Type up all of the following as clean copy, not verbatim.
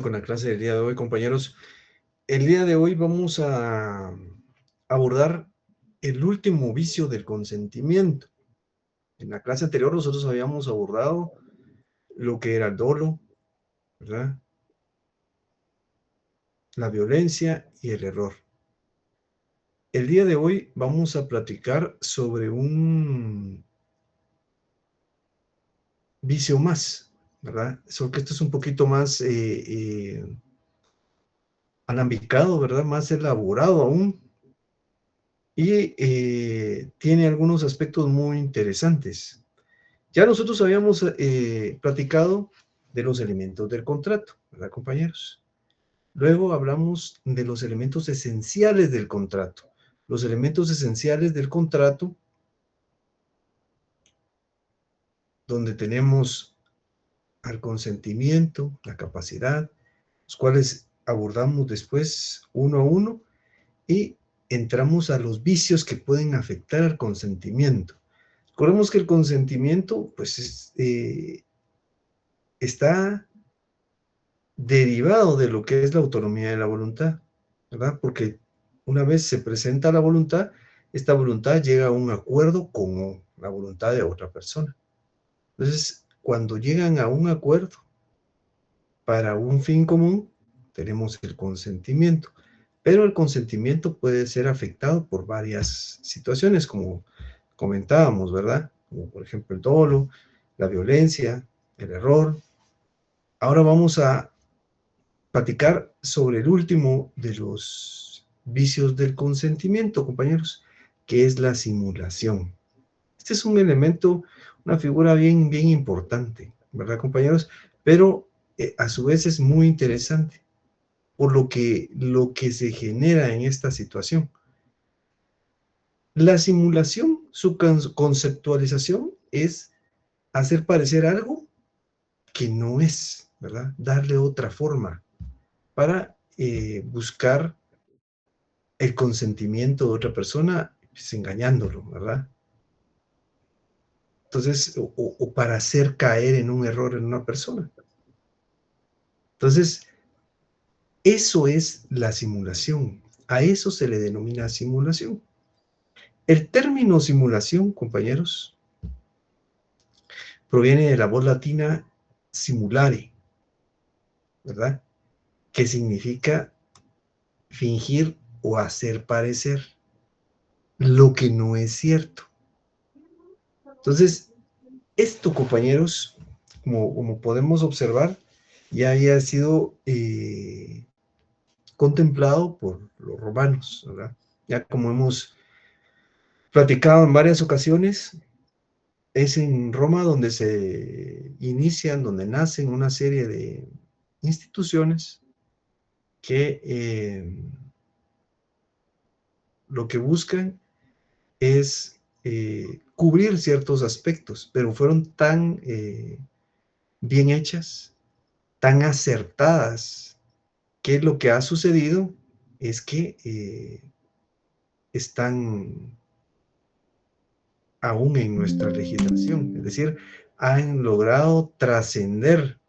Con la clase del día de hoy, compañeros. El día de hoy vamos a abordar el último vicio del consentimiento. En la clase anterior nosotros habíamos abordado lo que era el dolo, ¿verdad? La violencia y el error. El día de hoy vamos a platicar sobre un vicio más, ¿verdad? Solo que esto es un poquito más alambicado, ¿verdad? Más elaborado aún. Y tiene algunos aspectos muy interesantes. Ya nosotros habíamos platicado de los elementos del contrato, ¿verdad, compañeros? Luego hablamos de los elementos esenciales del contrato. Los elementos esenciales del contrato, donde tenemos al consentimiento, la capacidad, los cuales abordamos después uno a uno y entramos a los vicios que pueden afectar al consentimiento. Recordemos que el consentimiento, pues, está derivado de lo que es la autonomía de la voluntad, ¿verdad? Porque una vez se presenta la voluntad, esta voluntad llega a un acuerdo con la voluntad de otra persona. Entonces, cuando llegan a un acuerdo para un fin común, tenemos el consentimiento. Pero el consentimiento puede ser afectado por varias situaciones, como comentábamos, ¿verdad? Como por ejemplo el dolo, la violencia, el error. Ahora vamos a platicar sobre el último de los vicios del consentimiento, compañeros, que es la simulación. Este es un elemento, una figura bien, bien importante, ¿verdad, compañeros? Pero a su vez es muy interesante por lo que se genera en esta situación. La simulación, su conceptualización es hacer parecer algo que no es, ¿verdad? Darle otra forma para buscar el consentimiento de otra persona, pues engañándolo, ¿verdad? Entonces, o para hacer caer en un error en una persona. Entonces, eso es la simulación. A eso se le denomina simulación. El término simulación, compañeros, proviene de la voz latina simulare, ¿verdad? Que significa fingir o hacer parecer lo que no es cierto. Entonces, esto, compañeros, como podemos observar, ya había sido contemplado por los romanos, ¿verdad? Ya como hemos platicado en varias ocasiones, es en Roma donde se inician, donde nacen una serie de instituciones que lo que buscan es cubrir ciertos aspectos, pero fueron tan bien hechas, tan acertadas, que lo que ha sucedido es que están aún en nuestra legislación, es decir, han logrado trascender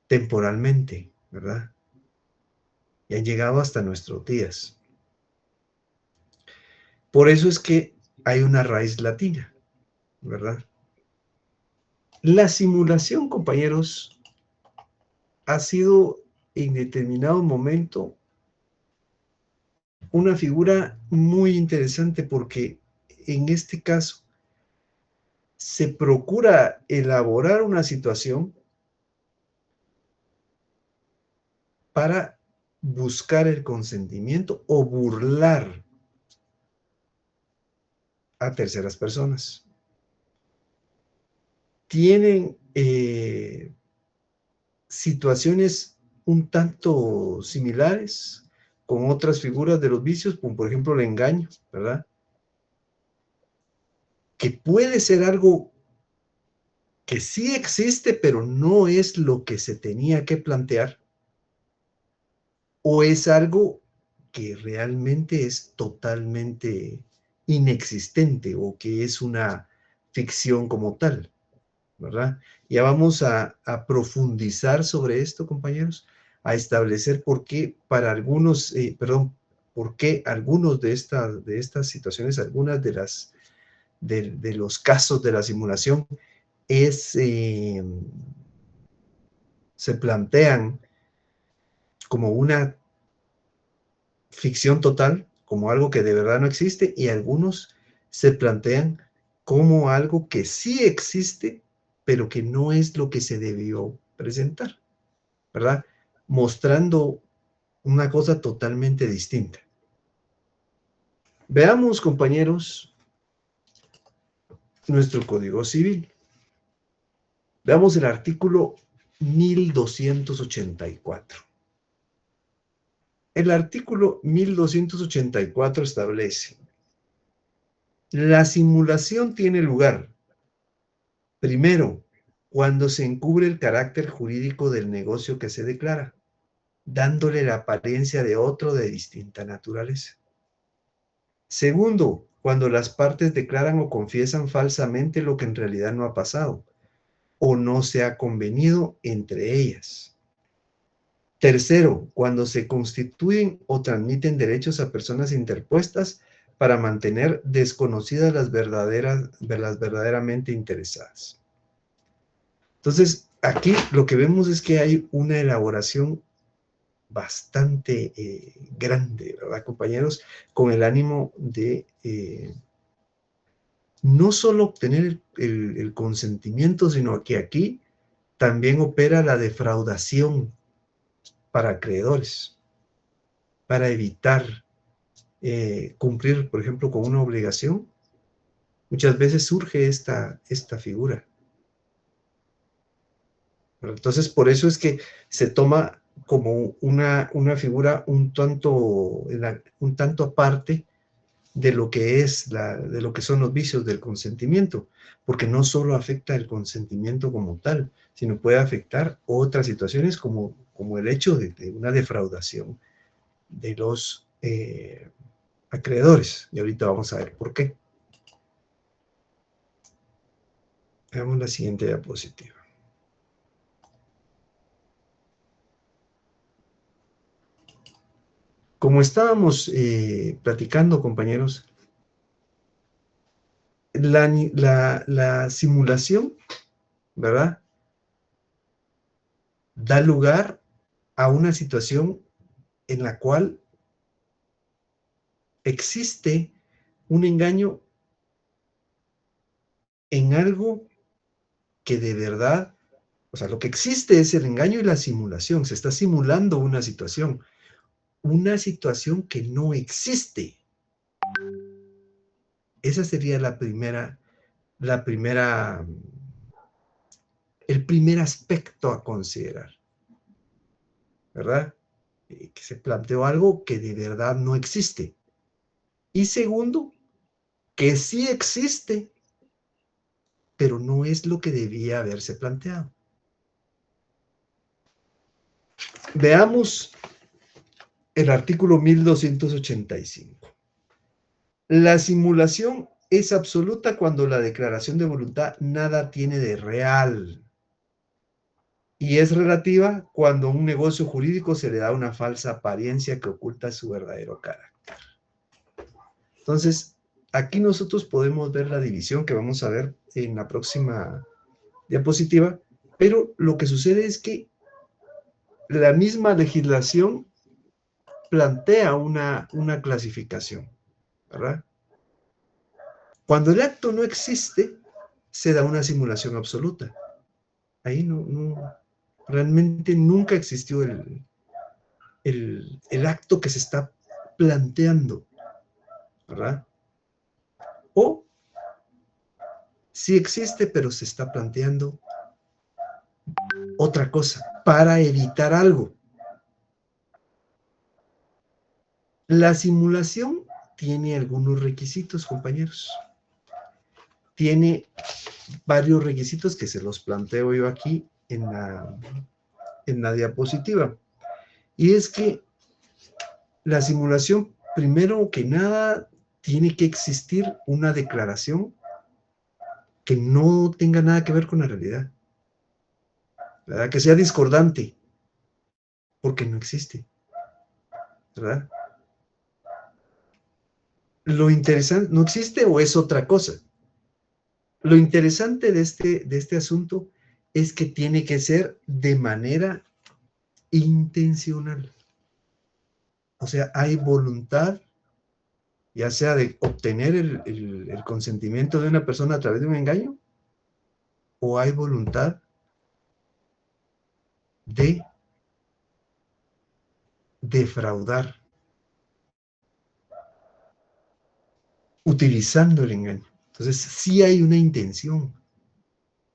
temporalmente, ¿verdad? Y han llegado hasta nuestros días. Por eso es que hay una raíz latina, ¿verdad? La simulación, compañeros, ha sido en determinado momento una figura muy interesante porque en este caso se procura elaborar una situación para buscar el consentimiento o burlar a terceras personas. Tienen situaciones un tanto similares con otras figuras de los vicios, como por ejemplo el engaño, ¿verdad? Que puede ser algo que sí existe, pero no es lo que se tenía que plantear, o es algo que realmente es totalmente inexistente o que es una ficción como tal. ¿verdad? Ya vamos a profundizar sobre esto, compañeros, a establecer por qué para algunos, por qué algunos de estas situaciones, algunas de los casos de la simulación es, se plantean como una ficción total, como algo que de verdad no existe, y algunos se plantean como algo que sí existe, pero que no es lo que se debió presentar, ¿verdad? Mostrando una cosa totalmente distinta. Veamos, compañeros, nuestro Código Civil. Veamos el artículo 1284. El artículo 1284 establece: la simulación tiene lugar, primero, cuando se encubre el carácter jurídico del negocio que se declara, dándole la apariencia de otro de distinta naturaleza. Segundo, cuando las partes declaran o confiesan falsamente lo que en realidad no ha pasado o no se ha convenido entre ellas. Tercero, cuando se constituyen o transmiten derechos a personas interpuestas para mantener desconocidas las verdaderamente interesadas. Entonces, aquí lo que vemos es que hay una elaboración bastante grande, ¿verdad, compañeros? Con el ánimo de no solo obtener el consentimiento, sino que aquí también opera la defraudación para acreedores, para evitar cumplir, por ejemplo, con una obligación. Muchas veces surge esta figura. Entonces, por eso es que se toma como una figura un tanto aparte de lo que de lo que son los vicios del consentimiento, porque no solo afecta el consentimiento como tal, sino puede afectar otras situaciones como el hecho de una defraudación de los acreedores. Y ahorita vamos a ver por qué. Veamos la siguiente diapositiva. Como estábamos platicando, compañeros, la simulación, ¿verdad? Da lugar a una situación en la cual existe un engaño en algo que de verdad, o sea, lo que existe es el engaño y la simulación. Se está simulando una situación que no existe. Esa sería el primer aspecto a considerar, ¿verdad? Que se planteó algo que de verdad no existe. Y segundo, que sí existe, pero no es lo que debía haberse planteado. Veamos el artículo 1285. La simulación es absoluta cuando la declaración de voluntad nada tiene de real, y es relativa cuando a un negocio jurídico se le da una falsa apariencia que oculta su verdadero carácter. Entonces, aquí nosotros podemos ver la división que vamos a ver en la próxima diapositiva, pero lo que sucede es que la misma legislación plantea una clasificación, ¿verdad? Cuando el acto no existe, se da una simulación absoluta. Ahí realmente nunca existió el acto que se está planteando, ¿verdad? O sí existe, pero se está planteando otra cosa para evitar algo. La simulación tiene algunos requisitos, compañeros. Tiene varios requisitos que se los planteo yo aquí en la diapositiva. Y es que la simulación, primero que nada, tiene que existir una declaración que no tenga nada que ver con la realidad, ¿verdad? Que sea discordante, porque no existe, ¿verdad? Lo interesante, ¿no existe o es otra cosa? Lo interesante de este asunto es que tiene que ser de manera intencional. O sea, hay voluntad, ya sea de obtener el consentimiento de una persona a través de un engaño, o hay voluntad de defraudar utilizando el engaño. Entonces, sí hay una intención.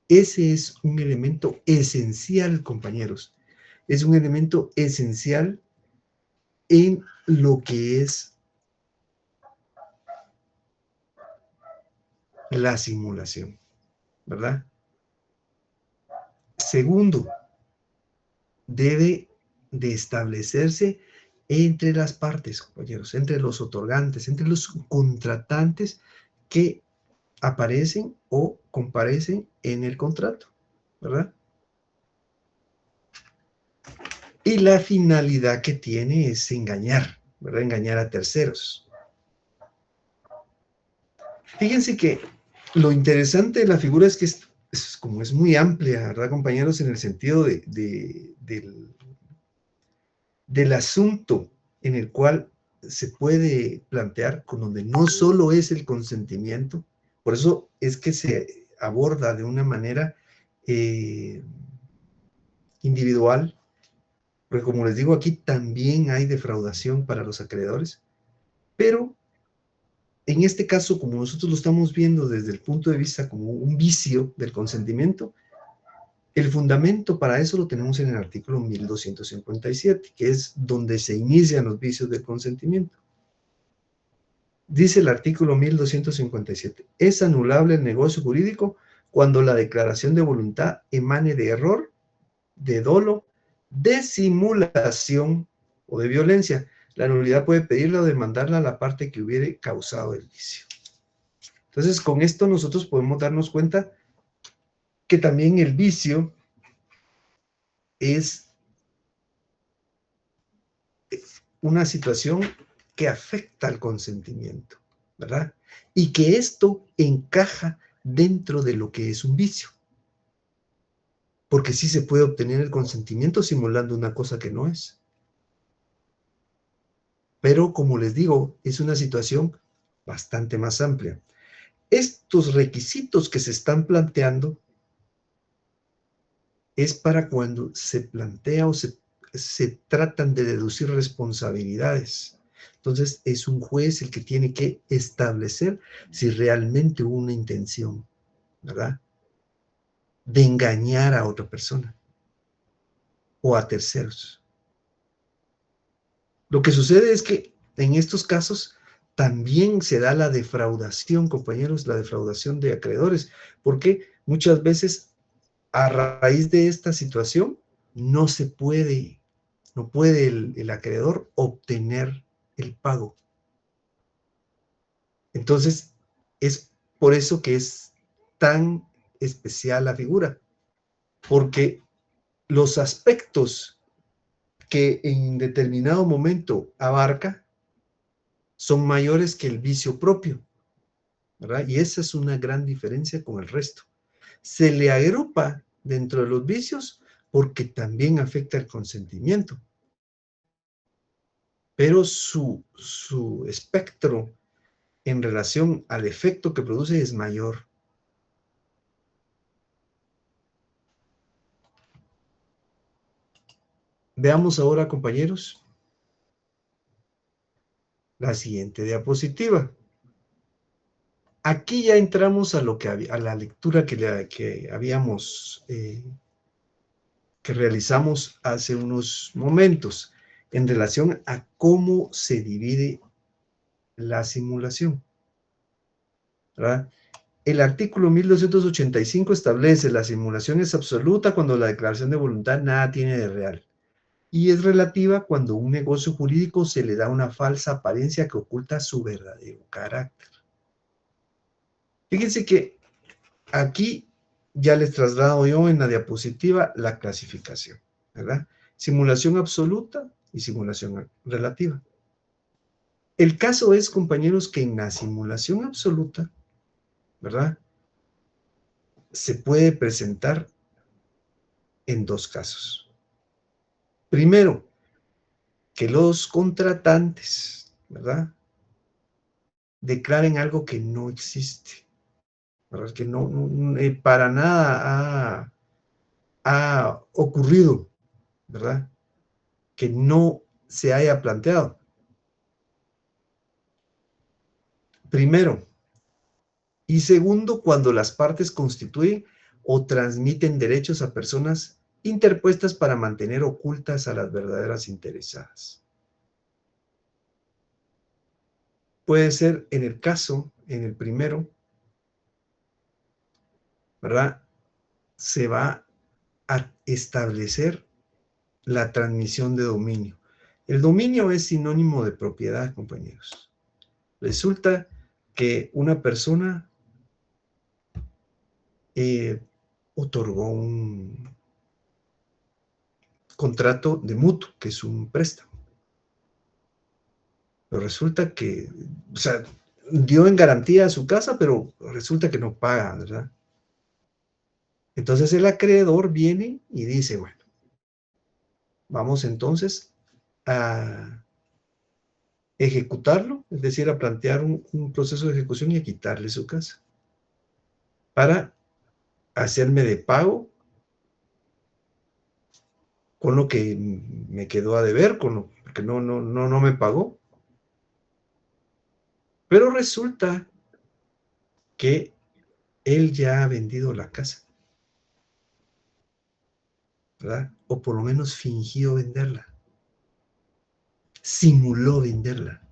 Ese es un elemento esencial, compañeros. Es un elemento esencial en lo que es la simulación, ¿verdad? Segundo, debe de establecerse entre las partes, compañeros, entre los otorgantes, entre los contratantes que aparecen o comparecen en el contrato, ¿verdad? Y la finalidad que tiene es engañar, ¿verdad? Engañar a terceros. Fíjense que lo interesante de la figura es que como es muy amplia, ¿verdad, compañeros? En el sentido del asunto en el cual se puede plantear con donde no solo es el consentimiento, por eso es que se aborda de una manera eh, individual, porque como les digo, aquí también hay defraudación para los acreedores, pero en este caso, como nosotros lo estamos viendo desde el punto de vista como un vicio del consentimiento, el fundamento para eso lo tenemos en el artículo 1257, que es donde se inician los vicios del consentimiento. Dice el artículo 1257, es anulable el negocio jurídico cuando la declaración de voluntad emane de error, de dolo, de simulación o de violencia. La nulidad puede pedirla o demandarla a la parte que hubiere causado el vicio. Entonces, con esto nosotros podemos darnos cuenta que también el vicio es una situación que afecta al consentimiento, ¿verdad? Y que esto encaja dentro de lo que es un vicio. Porque sí se puede obtener el consentimiento simulando una cosa que no es. Pero como les digo, es una situación bastante más amplia. Estos requisitos que se están planteando es para cuando se plantea o se tratan de deducir responsabilidades. Entonces es un juez el que tiene que establecer si realmente hubo una intención, ¿verdad? De engañar a otra persona o a terceros. Lo que sucede es que en estos casos también se da la defraudación, compañeros, la defraudación de acreedores, porque muchas veces a raíz de esta situación no se puede, no puede el acreedor obtener el pago. Entonces, es por eso que es tan especial la figura, porque los aspectos que en determinado momento abarca son mayores que el vicio propio, ¿verdad? Y esa es una gran diferencia con el resto. Se le agrupa dentro de los vicios porque también afecta el consentimiento, pero su espectro en relación al efecto que produce es mayor. Veamos ahora, compañeros, la siguiente diapositiva. Aquí ya entramos a lo que a la lectura que habíamos que realizamos hace unos momentos en relación a cómo se divide la simulación, ¿verdad? El artículo 1285 establece la simulación es absoluta cuando la declaración de voluntad nada tiene de real y es relativa cuando un negocio jurídico se le da una falsa apariencia que oculta su verdadero carácter. Fíjense que Aquí ya les traslado yo en la diapositiva la clasificación, ¿verdad? Simulación absoluta y simulación relativa. El caso es, compañeros, que en la simulación absoluta, ¿verdad? Se puede presentar en dos casos. Primero, que los contratantes, ¿verdad? Declaren algo que no existe, ¿verdad? Que para nada ha ocurrido, ¿verdad? Que no se haya planteado. Primero. Y segundo, cuando las partes constituyen o transmiten derechos a personas interpuestas para mantener ocultas a las verdaderas interesadas. Puede ser en el caso, en el primero, ¿verdad? Se va a establecer la transmisión de dominio. El dominio es sinónimo de propiedad, compañeros. Resulta que una persona otorgó un contrato de mutuo, que es un préstamo. Pero resulta que, o sea, dio en garantía su casa, pero resulta que no paga, ¿verdad? Entonces el acreedor viene y dice, bueno, vamos entonces a ejecutarlo, es decir, a plantear un proceso de ejecución y a quitarle su casa para hacerme de pago con lo que me quedó a deber, porque no me pagó. Pero resulta que él ya ha vendido la casa, ¿verdad? O por lo menos fingió venderla, simuló venderla.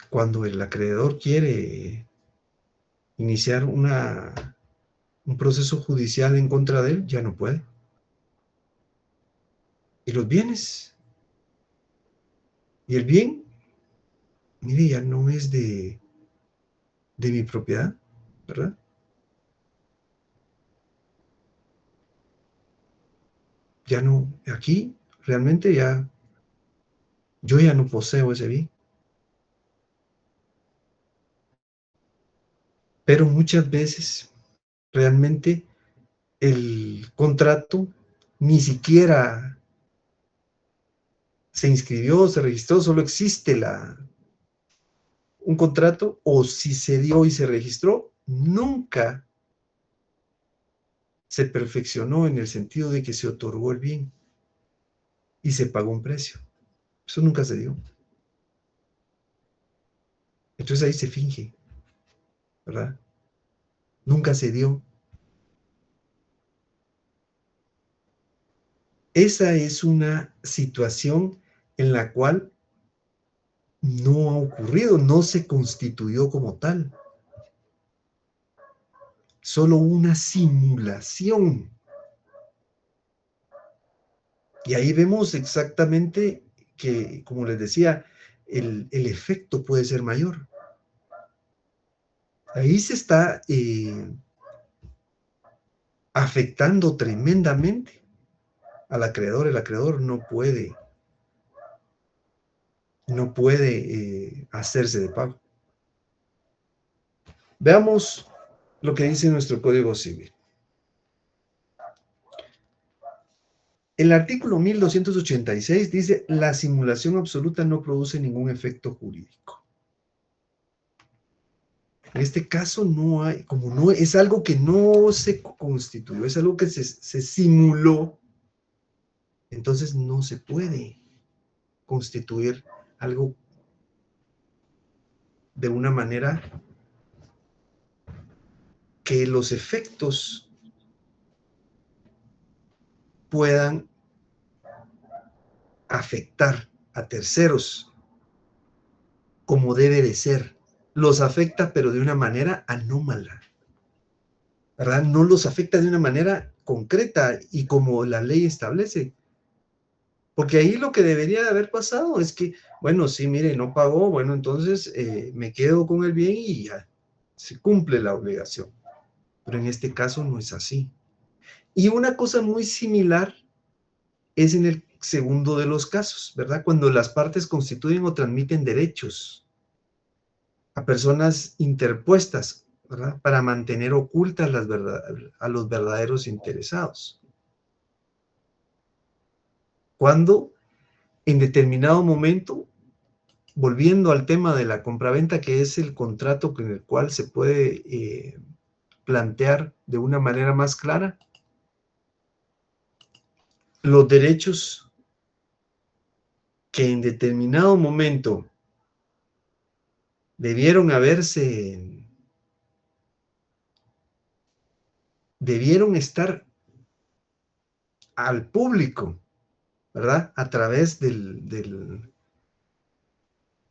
Cuando el acreedor quiere iniciar un proceso judicial en contra de él, ya no puede. Y los bienes, y el bien, mire, ya no es de mi propiedad, ¿verdad? Ya no, aquí realmente yo ya no poseo ese bien. Pero muchas veces realmente el contrato ni siquiera se inscribió, se registró, solo existe un contrato, o si se dio y se registró, nunca se perfeccionó en el sentido de que se otorgó el bien y se pagó un precio. Eso nunca se dio. Entonces ahí se finge, ¿verdad? Nunca se dio. Esa es una situación en la cual no ha ocurrido, no se constituyó como tal. Solo una simulación. Y ahí vemos exactamente que, como les decía, el efecto puede ser mayor. Ahí se está afectando tremendamente al acreedor. El acreedor no puede hacerse de pago. Veamos lo que dice nuestro Código Civil. El artículo 1286 dice: la simulación absoluta no produce ningún efecto jurídico. En este caso no hay, como no es algo que no se constituyó, es algo que se simuló, entonces no se puede constituir algo de una manera que los efectos puedan afectar a terceros como debe de ser. Los afecta, pero de una manera anómala, ¿verdad? No los afecta de una manera concreta y como la ley establece. Porque ahí lo que debería de haber pasado es que, bueno, sí, mire, no pagó, bueno, entonces me quedo con el bien y ya. se cumple la obligación. Pero en este caso no es así. Y una cosa muy similar es en el segundo de los casos, ¿verdad? Cuando las partes constituyen o transmiten derechos a personas interpuestas, ¿verdad? Para mantener ocultas a los verdaderos interesados. Cuando en determinado momento, volviendo al tema de la compraventa, que es el contrato en el cual se puede plantear de una manera más clara, los derechos que en determinado momento debieron estar al público, ¿verdad? A través de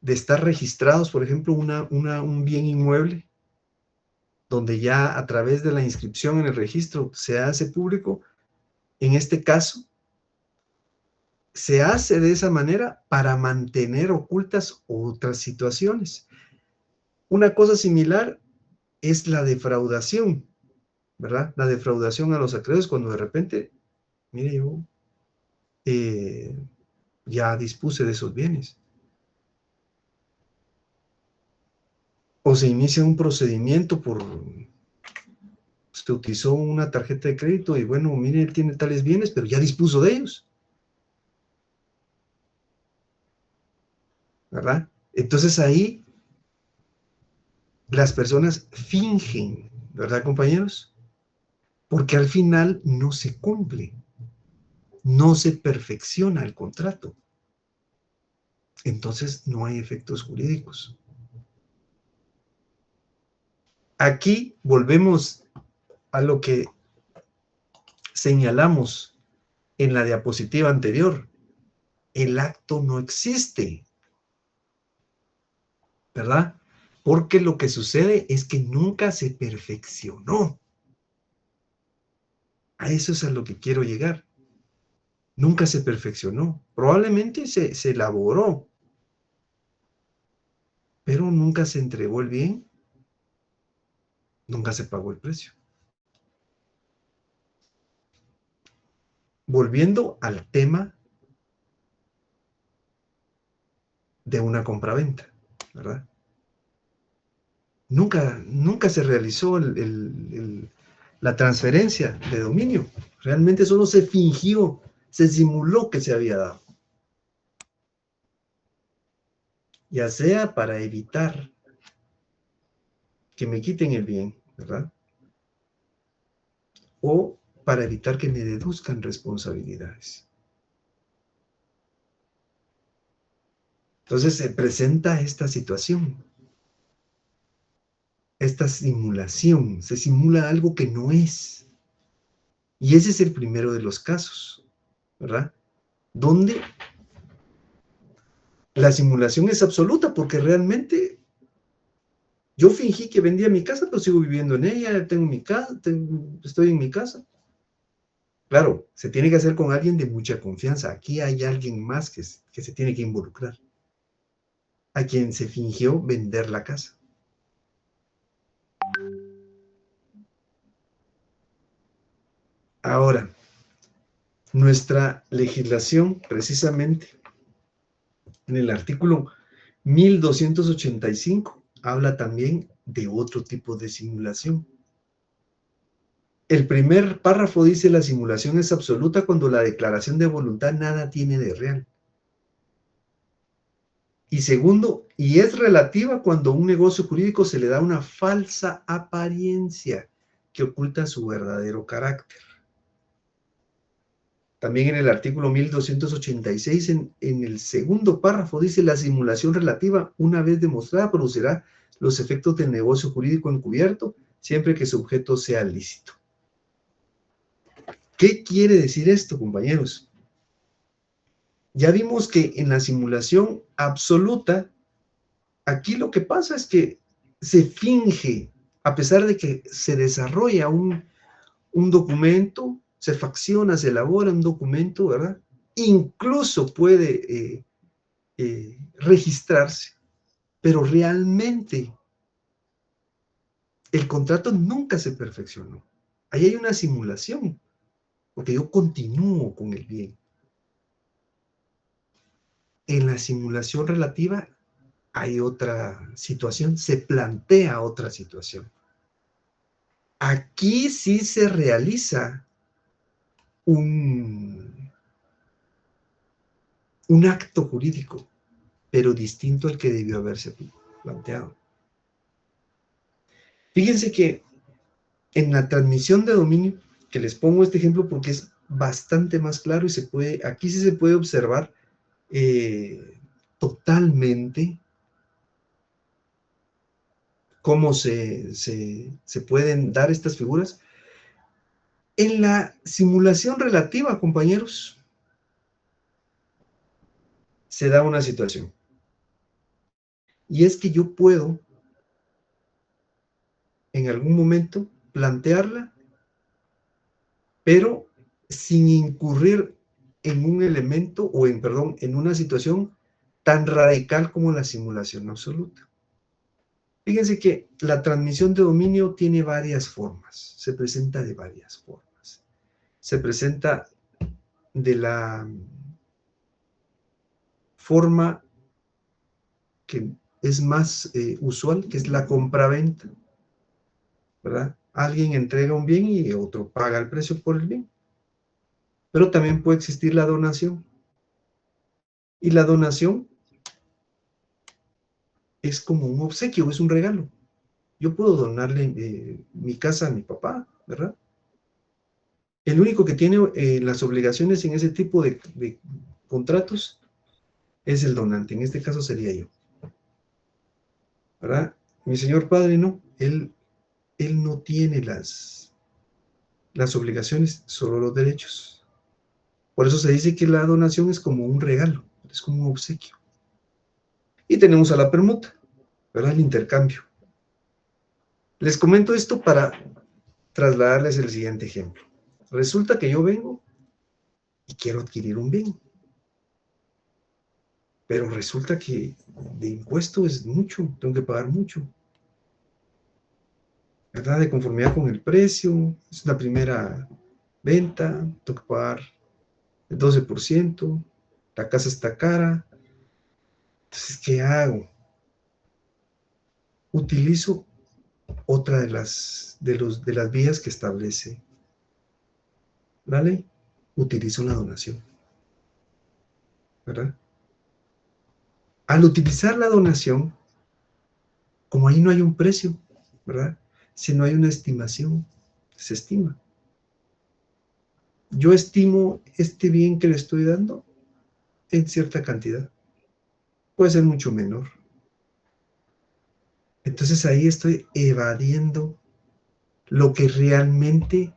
estar registrados, por ejemplo, un bien inmueble, donde ya a través de la inscripción en el registro se hace público. En este caso, se hace de esa manera para mantener ocultas otras situaciones. Una cosa similar es la defraudación, ¿verdad? La defraudación a los acreedores cuando de repente, mire, yo ya dispuse de esos bienes. O se inicia un procedimiento usted utilizó una tarjeta de crédito y bueno, mire, él tiene tales bienes, pero ya dispuso de ellos, ¿verdad? Entonces ahí las personas fingen, ¿verdad, compañeros? Porque al final no se cumple, no se perfecciona el contrato. Entonces no hay efectos jurídicos. Aquí volvemos a lo que señalamos en la diapositiva anterior. El acto no existe, ¿verdad? Porque lo que sucede es que nunca se perfeccionó. A eso es a lo que quiero llegar. Nunca se perfeccionó. Probablemente se elaboró, pero nunca se entregó el bien, nunca se pagó el precio. Volviendo al tema de una compraventa, ¿verdad? Nunca se realizó la transferencia de dominio. Realmente solo se fingió, se simuló que se había dado. Ya sea para evitar que me quiten el bien, ¿verdad? O para evitar que me deduzcan responsabilidades. Entonces se presenta esta situación, esta simulación, se simula algo que no es. Y ese es el primero de los casos, ¿verdad? Donde la simulación es absoluta porque realmente yo fingí que vendía mi casa, pero sigo viviendo en ella, tengo mi casa, estoy en mi casa. Claro, se tiene que hacer con alguien de mucha confianza. Aquí hay alguien más que se tiene que involucrar, a quien se fingió vender la casa. Ahora, nuestra legislación, precisamente, en el artículo 1285, habla también de otro tipo de simulación. El primer párrafo dice: la simulación es absoluta cuando la declaración de voluntad nada tiene de real. Y segundo, y es relativa cuando a un negocio jurídico se le da una falsa apariencia que oculta su verdadero carácter. También en el artículo 1286, en el segundo párrafo, dice: la simulación relativa, una vez demostrada, producirá los efectos del negocio jurídico encubierto, siempre que su objeto sea lícito. ¿Qué quiere decir esto, compañeros? Ya vimos que en la simulación absoluta, aquí lo que pasa es que se finge, a pesar de que se desarrolla un documento, se facciona, se elabora un documento, ¿verdad? Incluso puede registrarse, pero realmente el contrato nunca se perfeccionó. Ahí hay una simulación, porque yo continúo con el bien. En la simulación relativa hay otra situación, se plantea otra situación. Aquí sí se realiza un acto jurídico, pero distinto al que debió haberse planteado. Fíjense que en la transmisión de dominio, que les pongo este ejemplo porque es bastante más claro y aquí sí se puede observar totalmente cómo se pueden dar estas figuras. En la simulación relativa, compañeros, se da una situación. Y es que yo puedo, en algún momento, plantearla, pero sin incurrir en un elemento o en una situación tan radical como la simulación absoluta. Fíjense que la transmisión de dominio tiene varias formas, se presenta de varias formas. Se presenta de la forma que es más usual, que es la compraventa, ¿verdad? Alguien entrega un bien y otro paga el precio por el bien. Pero también puede existir la donación. Y la donación es como un obsequio, es un regalo. Yo puedo donarle mi casa a mi papá, ¿verdad? El único que tiene las obligaciones en ese tipo de contratos es el donante. En este caso sería yo, ¿verdad? Mi señor padre no. Él no tiene las obligaciones, solo los derechos. Por eso se dice que la donación es como un regalo, es como un obsequio. Y tenemos a la permuta, ¿verdad? El intercambio. Les comento esto para trasladarles el siguiente ejemplo. Resulta que yo vengo y quiero adquirir un bien. Pero resulta que de impuesto es mucho, tengo que pagar mucho. ¿Verdad? De conformidad con el precio, es una primera venta, tengo que pagar el 12%, la casa está cara. Entonces, ¿qué hago? Utilizo otra de las vías que establece la ley. Utilizo la donación, ¿verdad? Al utilizar la donación, como ahí no hay un precio, ¿verdad? Sino hay una estimación, se estima. Yo estimo este bien que le estoy dando en cierta cantidad. Puede ser mucho menor. Entonces ahí estoy evadiendo lo que realmente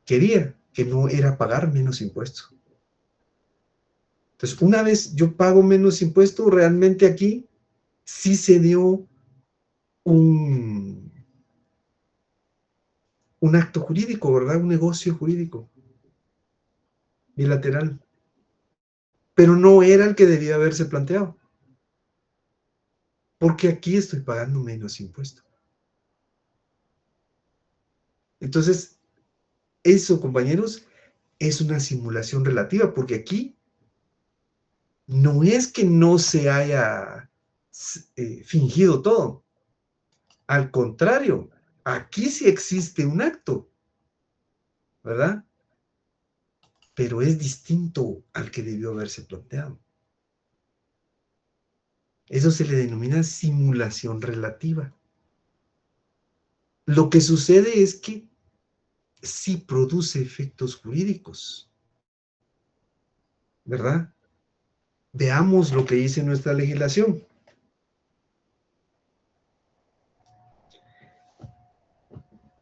quería, que no era pagar menos impuestos. Entonces, una vez yo pago menos impuestos, realmente aquí sí se dio un acto jurídico, ¿verdad? Un negocio jurídico bilateral. Pero no era el que debía haberse planteado. Porque aquí estoy pagando menos impuestos. Entonces, eso, compañeros, es una simulación relativa, porque aquí no es que no se haya fingido todo. Al contrario, aquí sí existe un acto, ¿verdad? Pero es distinto al que debió haberse planteado. Eso se le denomina simulación relativa. Lo que sucede es que sí produce efectos jurídicos, ¿verdad? Veamos lo que dice nuestra legislación.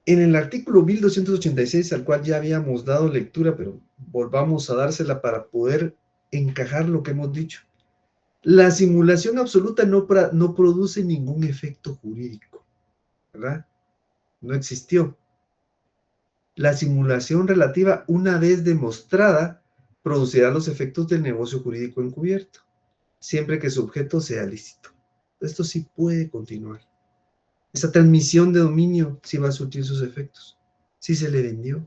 En el artículo 1286, al cual ya habíamos dado lectura, pero volvamos a dársela para poder encajar lo que hemos dicho. La simulación absoluta no produce ningún efecto jurídico, ¿verdad? No existió. La simulación relativa, una vez demostrada, producirá los efectos del negocio jurídico encubierto, siempre que su objeto sea lícito. Esto sí puede continuar. Esa transmisión de dominio sí va a surtir sus efectos. Sí se le vendió.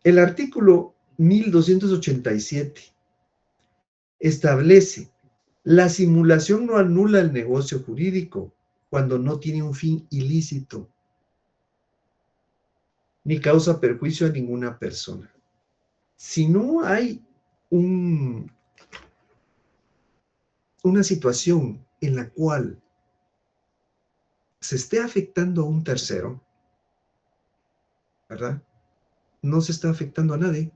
El artículo 1287 establece: la simulación no anula el negocio jurídico cuando no tiene un fin ilícito ni causa perjuicio a ninguna persona. Si no hay una situación en la cual se esté afectando a un tercero, ¿verdad? No se está afectando a nadie,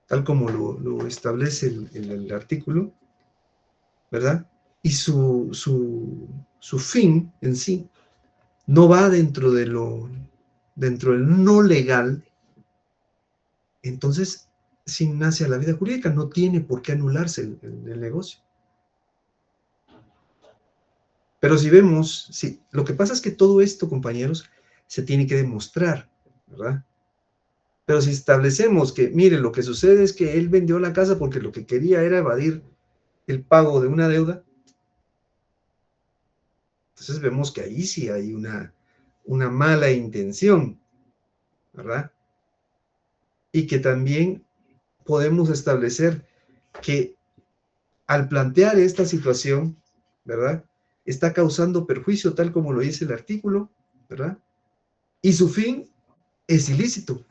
tal como lo establece el artículo, ¿verdad? Y su fin en sí no va dentro del no legal. Entonces, si nace a la vida jurídica, no tiene por qué anularse el negocio. Pero si vemos, sí, lo que pasa es que todo esto, compañeros, se tiene que demostrar, ¿verdad? Pero si establecemos que, mire, lo que sucede es que él vendió la casa porque lo que quería era evadir el pago de una deuda, entonces vemos que ahí sí hay una mala intención, ¿verdad? Y que también podemos establecer que al plantear esta situación, ¿verdad? Está causando perjuicio tal como lo dice el artículo, ¿verdad? Y su fin es ilícito,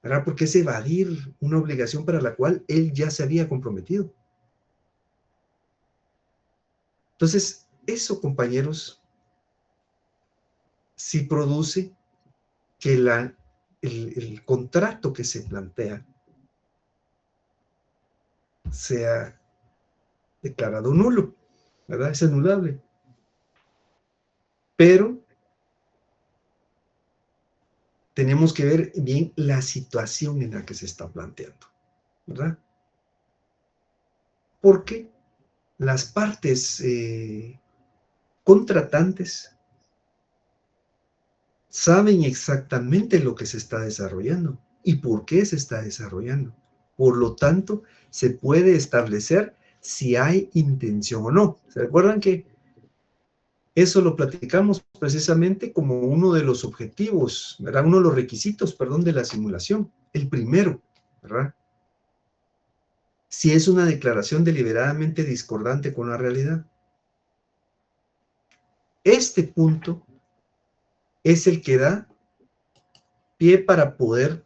¿verdad? Porque es evadir una obligación para la cual él ya se había comprometido. Entonces, eso, compañeros, sí produce que el contrato que se plantea sea declarado nulo, ¿verdad? Es anulable. Pero tenemos que ver bien la situación en la que se está planteando, ¿verdad? Porque las partes contratantes saben exactamente lo que se está desarrollando y por qué se está desarrollando. Por lo tanto, se puede establecer si hay intención o no. ¿Se recuerdan que eso lo platicamos precisamente como uno de los objetivos, ¿verdad? Uno de los requisitos, perdón, de la simulación. El primero, ¿verdad? Si es una declaración deliberadamente discordante con la realidad. Este punto es el que da pie para poder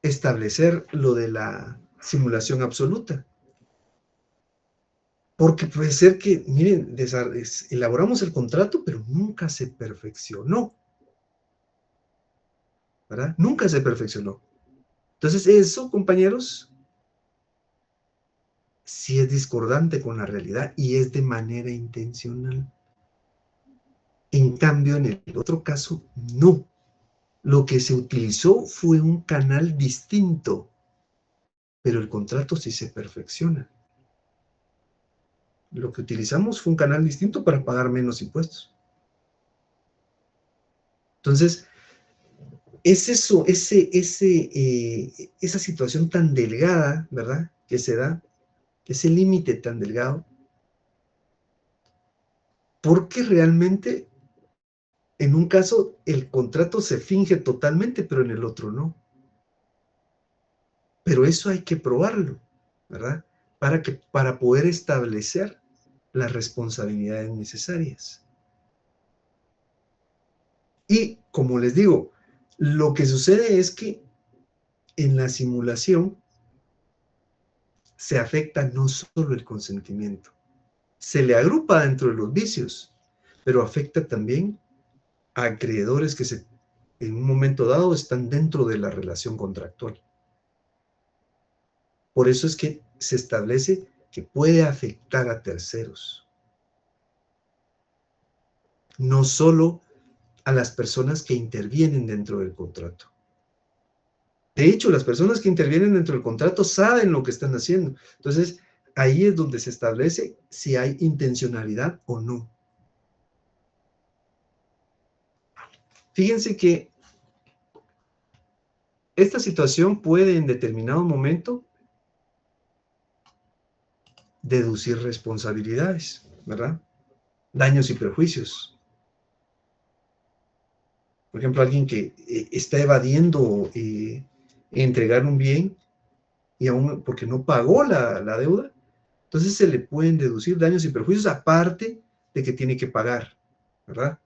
establecer lo de la simulación absoluta. Porque puede ser que, miren, elaboramos el contrato, pero nunca se perfeccionó, ¿verdad? Nunca se perfeccionó. Entonces, eso, compañeros, sí es discordante con la realidad y es de manera intencional. En cambio, en el otro caso, no. Lo que se utilizó fue un canal distinto, pero el contrato sí se perfecciona. Lo que utilizamos fue un canal distinto para pagar menos impuestos. Entonces, es eso, esa situación tan delgada, ¿verdad? Que se da, ese límite tan delgado, porque realmente en un caso el contrato se finge totalmente, pero en el otro no. Pero eso hay que probarlo, ¿verdad? Para poder establecer las responsabilidades necesarias. Y como les digo, lo que sucede es que en la simulación se afecta no solo el consentimiento, se le agrupa dentro de los vicios, pero afecta también a acreedores que en un momento dado están dentro de la relación contractual. Por eso es que se establece que puede afectar a terceros, no solo a las personas que intervienen dentro del contrato. De hecho, las personas que intervienen dentro del contrato saben lo que están haciendo. Entonces, ahí es donde se establece si hay intencionalidad o no. Fíjense que esta situación puede en determinado momento deducir responsabilidades, ¿verdad? Daños y perjuicios. Por ejemplo, alguien que está evadiendo entregar un bien y aún porque no pagó la deuda, entonces se le pueden deducir daños y perjuicios aparte de que tiene que pagar, ¿verdad?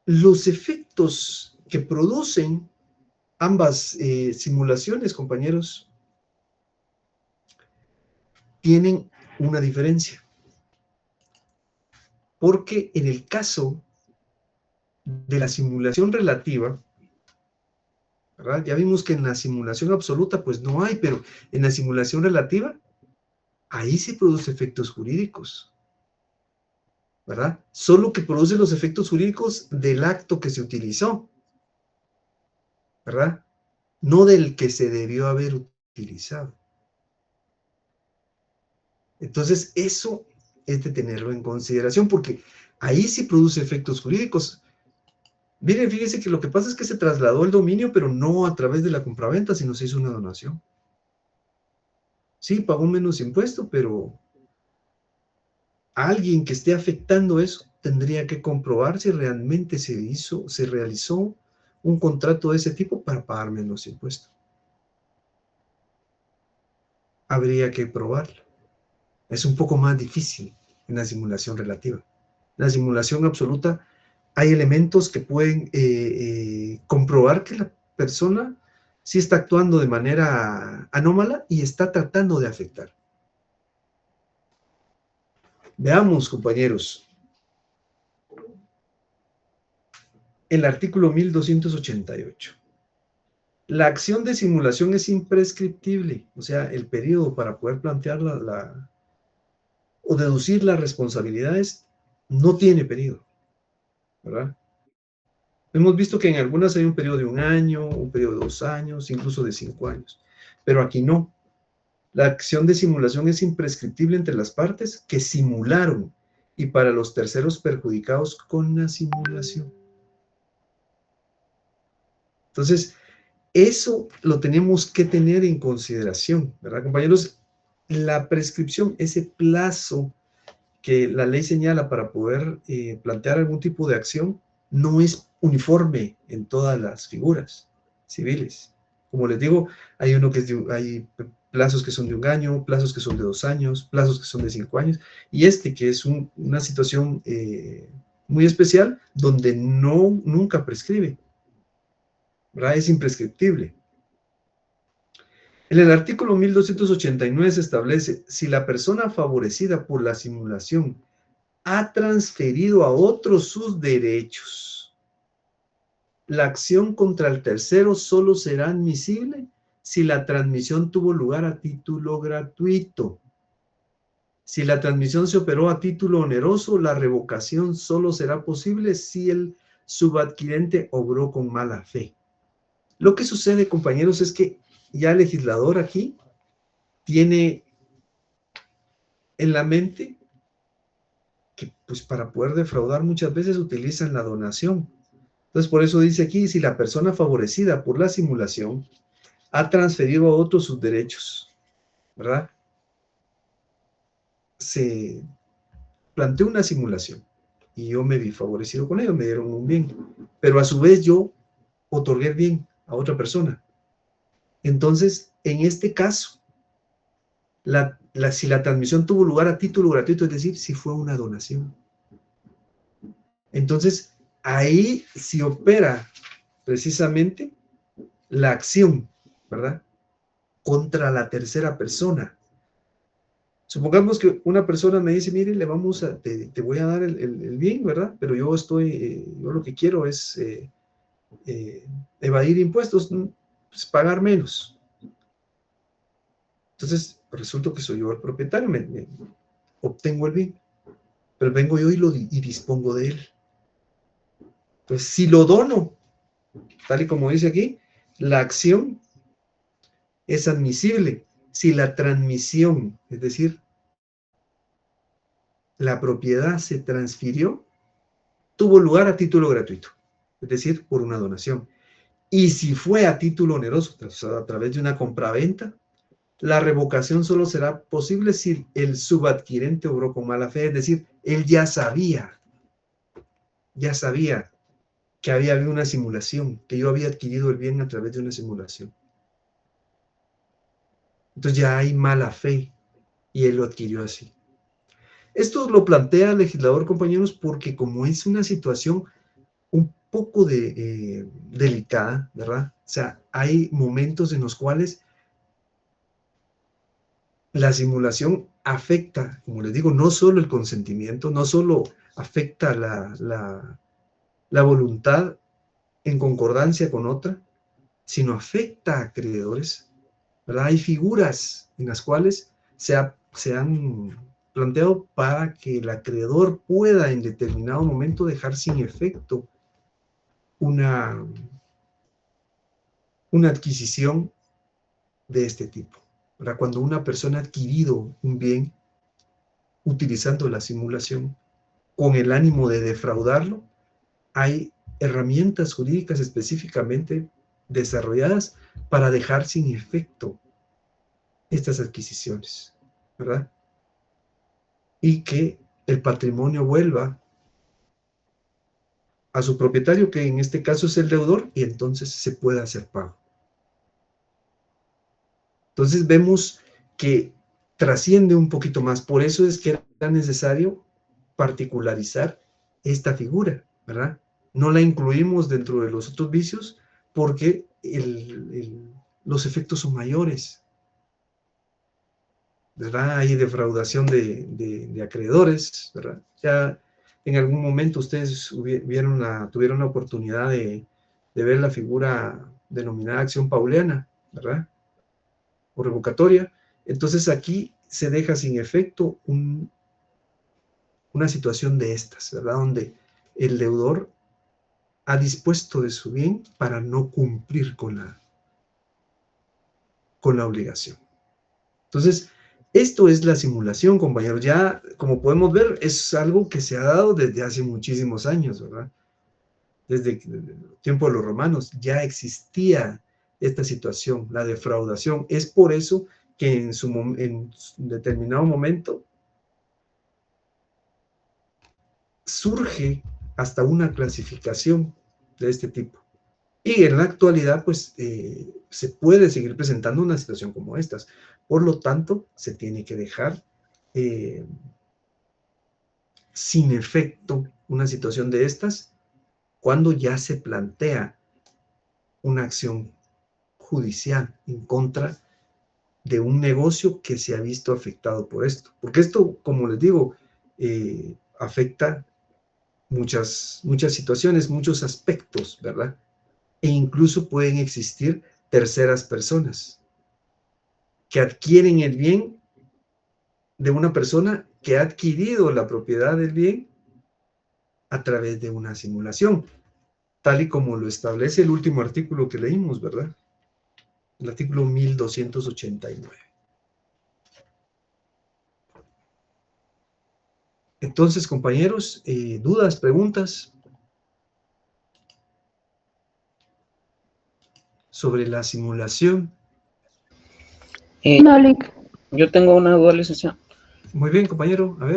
Los efectos que producen ambas simulaciones, compañeros, tienen una diferencia. Porque en el caso de la simulación relativa, ¿verdad? Ya vimos que en la simulación absoluta pues no hay, pero en la simulación relativa, ahí se producen efectos jurídicos, ¿verdad? Solo que produce los efectos jurídicos del acto que se utilizó, ¿verdad? No del que se debió haber utilizado. Entonces, eso es de tenerlo en consideración, porque ahí sí produce efectos jurídicos. Miren, fíjense que lo que pasa es que se trasladó el dominio, pero no a través de la compraventa, sino se hizo una donación. Sí, pagó menos impuesto, pero alguien que esté afectando eso tendría que comprobar si realmente se realizó un contrato de ese tipo para pagar menos impuesto. Habría que probarlo. Es un poco más difícil en la simulación relativa. En la simulación absoluta hay elementos que pueden comprobar que la persona sí está actuando de manera anómala y está tratando de afectar. Veamos, compañeros, el artículo 1288. La acción de simulación es imprescriptible, o sea, el periodo para poder plantear o deducir las responsabilidades no tiene periodo, ¿verdad? Hemos visto que en algunas hay un periodo de 1 año, un periodo de 2 años, incluso de 5 años, pero aquí no. La acción de simulación es imprescriptible entre las partes que simularon y para los terceros perjudicados con la simulación. Entonces, eso lo tenemos que tener en consideración, ¿verdad, compañeros? La prescripción, ese plazo que la ley señala para poder plantear algún tipo de acción, no es uniforme en todas las figuras civiles. Como les digo, hay plazos que son de 1 año, plazos que son de 2 años, plazos que son de 5 años, y que es una situación muy especial donde nunca prescribe, ¿verdad? Es imprescriptible. En el artículo 1289 se establece, si la persona favorecida por la simulación ha transferido a otros sus derechos, la acción contra el tercero solo será admisible si la transmisión tuvo lugar a título gratuito. Si la transmisión se operó a título oneroso, la revocación solo será posible si el subadquirente obró con mala fe. Lo que sucede, compañeros, es que ya el legislador aquí tiene en la mente que pues para poder defraudar muchas veces utilizan la donación. Entonces por eso dice aquí, si la persona favorecida por la simulación ha transferido a otros sus derechos, ¿verdad? Se planteó una simulación y yo me vi favorecido con ello, me dieron un bien, pero a su vez yo otorgué el bien a otra persona. Entonces, en este caso, si la transmisión tuvo lugar a título gratuito, es decir, si fue una donación. Entonces, ahí sí opera precisamente la acción, ¿verdad? Contra la tercera persona. Supongamos que una persona me dice, mire, te voy a dar el bien, ¿verdad? Pero yo lo que quiero es evadir impuestos, pues pagar menos. Entonces, resulta que soy yo el propietario, obtengo el bien, pero vengo yo y dispongo de él. Pues si lo dono, tal y como dice aquí, la acción es admisible si la transmisión, es decir, la propiedad se transfirió, tuvo lugar a título gratuito, es decir, por una donación. Y si fue a título oneroso, a través de una compraventa, La revocación solo será posible si el subadquirente obró con mala fe, es decir, él ya sabía que había habido una simulación, que yo había adquirido el bien a través de una simulación. Entonces ya hay mala fe y él lo adquirió así. Esto lo plantea el legislador, compañeros, porque como es una situación un poco delicada, ¿verdad? O sea, hay momentos en los cuales la simulación afecta, como les digo, no solo el consentimiento, no solo afecta la voluntad en concordancia con otra, sino afecta a acreedores, ¿verdad? Hay figuras en las cuales se han planteado para que el acreedor pueda en determinado momento dejar sin efecto una, una adquisición de este tipo. ¿Verdad? Cuando una persona ha adquirido un bien utilizando la simulación con el ánimo de defraudarlo, hay herramientas jurídicas específicamente desarrolladas para dejar sin efecto estas adquisiciones, ¿verdad? Y que el patrimonio vuelva a su propietario, que en este caso es el deudor, y entonces se pueda hacer pago. Entonces vemos que trasciende un poquito más. Por eso es que era necesario particularizar esta figura, ¿verdad? No la incluimos dentro de los otros vicios porque los efectos son mayores, ¿verdad? Hay defraudación de acreedores, ¿verdad? Ya en algún momento ustedes tuvieron la oportunidad de ver la figura denominada acción pauliana, ¿verdad? O revocatoria. Entonces aquí se deja sin efecto una situación de estas, ¿verdad? Donde el deudor ha dispuesto de su bien para no cumplir con la obligación. Entonces, esto es la simulación, compañeros. Ya, como podemos ver, es algo que se ha dado desde hace muchísimos años, ¿verdad? Desde el tiempo de los romanos ya existía esta situación, la defraudación. Es por eso que en determinado momento surge hasta una clasificación de este tipo. Y en la actualidad, pues, se puede seguir presentando una situación como estas. Por lo tanto, se tiene que dejar eh, sin efecto una situación de estas cuando ya se plantea una acción judicial en contra de un negocio que se ha visto afectado por esto. Porque esto, como les digo, afecta muchas situaciones, muchos aspectos, ¿verdad? E incluso pueden existir terceras personas que adquieren el bien de una persona que ha adquirido la propiedad del bien a través de una simulación, tal y como lo establece el último artículo que leímos, ¿verdad? El artículo 1289. Entonces, compañeros, dudas, preguntas sobre la simulación. No, yo tengo una duda, licenciado. Muy bien, compañero, a ver.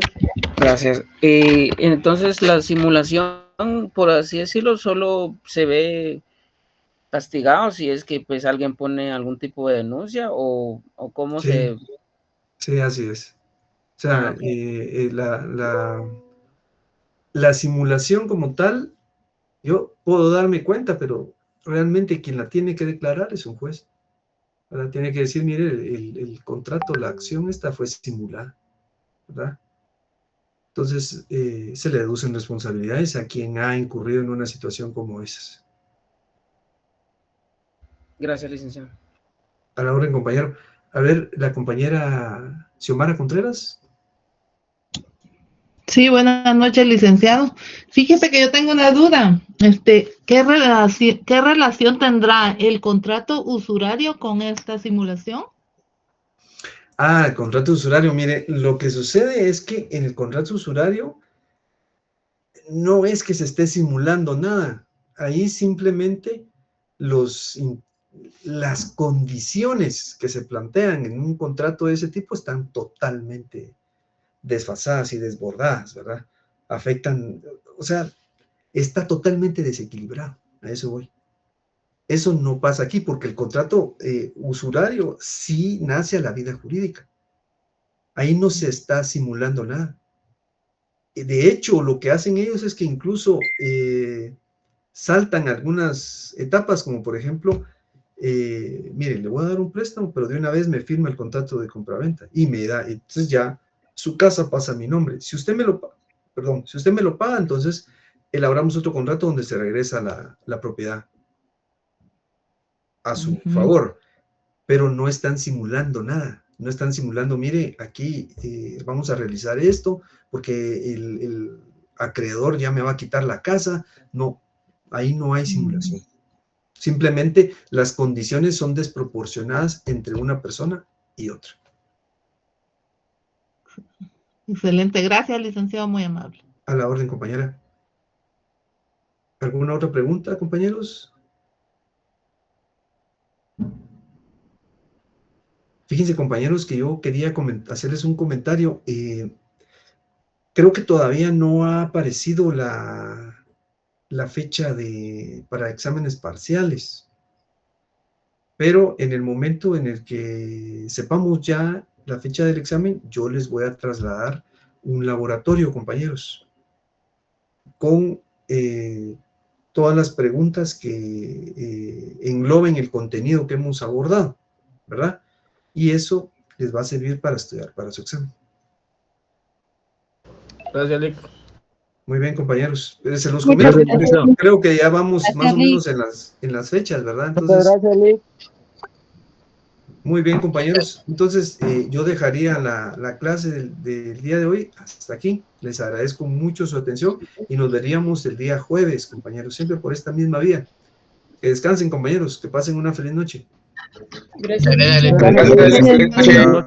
Gracias. Entonces, la simulación, por así decirlo, solo se ve castigado si es que pues alguien pone algún tipo de denuncia o cómo Sí, se... sí, así es. O sea, Ok. la simulación como tal, yo puedo darme cuenta, pero realmente quien la tiene que declarar es un juez. ¿Verdad? Tiene que decir, mire, el contrato, la acción esta fue simulada, ¿verdad? Entonces, se le deducen responsabilidades a quien ha incurrido en una situación como esas. Gracias, licenciado. A la orden, compañero. A ver, la compañera Xiomara Contreras. Sí, buenas noches, licenciado. Fíjese que yo tengo una duda. ¿Qué relación tendrá el contrato usurario con esta simulación? El contrato usurario. Mire, lo que sucede es que en el contrato usurario no es que se esté simulando nada. Ahí simplemente los, las condiciones que se plantean en un contrato de ese tipo están totalmente desfasadas y desbordadas, ¿verdad? Afectan, o sea, está totalmente desequilibrado, a eso voy. Eso no pasa aquí porque el contrato usurario sí nace a la vida jurídica. Ahí no se está simulando nada. De hecho, lo que hacen ellos es que incluso saltan algunas etapas, como por ejemplo, mire, le voy a dar un préstamo, pero de una vez me firma el contrato de compraventa y me da, entonces ya su casa pasa a mi nombre. Si usted me lo paga, perdón, si usted me lo paga, entonces elaboramos otro contrato donde se regresa la propiedad a su favor, pero no están simulando nada. No están simulando, mire, aquí vamos a realizar esto porque el acreedor ya me va a quitar la casa. No, ahí no hay simulación. Simplemente las condiciones son desproporcionadas entre una persona y otra. Excelente, gracias, licenciado, muy amable. A la orden, compañera. ¿Alguna otra pregunta, compañeros? Fíjense, compañeros, que yo quería hacerles un comentario. Creo que todavía no ha aparecido la fecha para exámenes parciales, pero en el momento en el que sepamos ya la fecha del examen, yo les voy a trasladar un laboratorio, compañeros, con todas las preguntas que engloben el contenido que hemos abordado, ¿verdad? Y eso les va a servir para estudiar para su examen. Gracias, Lic. Muy bien, compañeros. Se los comento, creo que ya vamos más o menos en las fechas, ¿verdad? Entonces, gracias, Lic. muy bien, compañeros. Entonces, yo dejaría la clase del día de hoy hasta aquí. Les agradezco mucho su atención y nos veríamos el día jueves, compañeros, siempre por esta misma vía. Que descansen, compañeros, que pasen una feliz noche. Gracias. Gracias.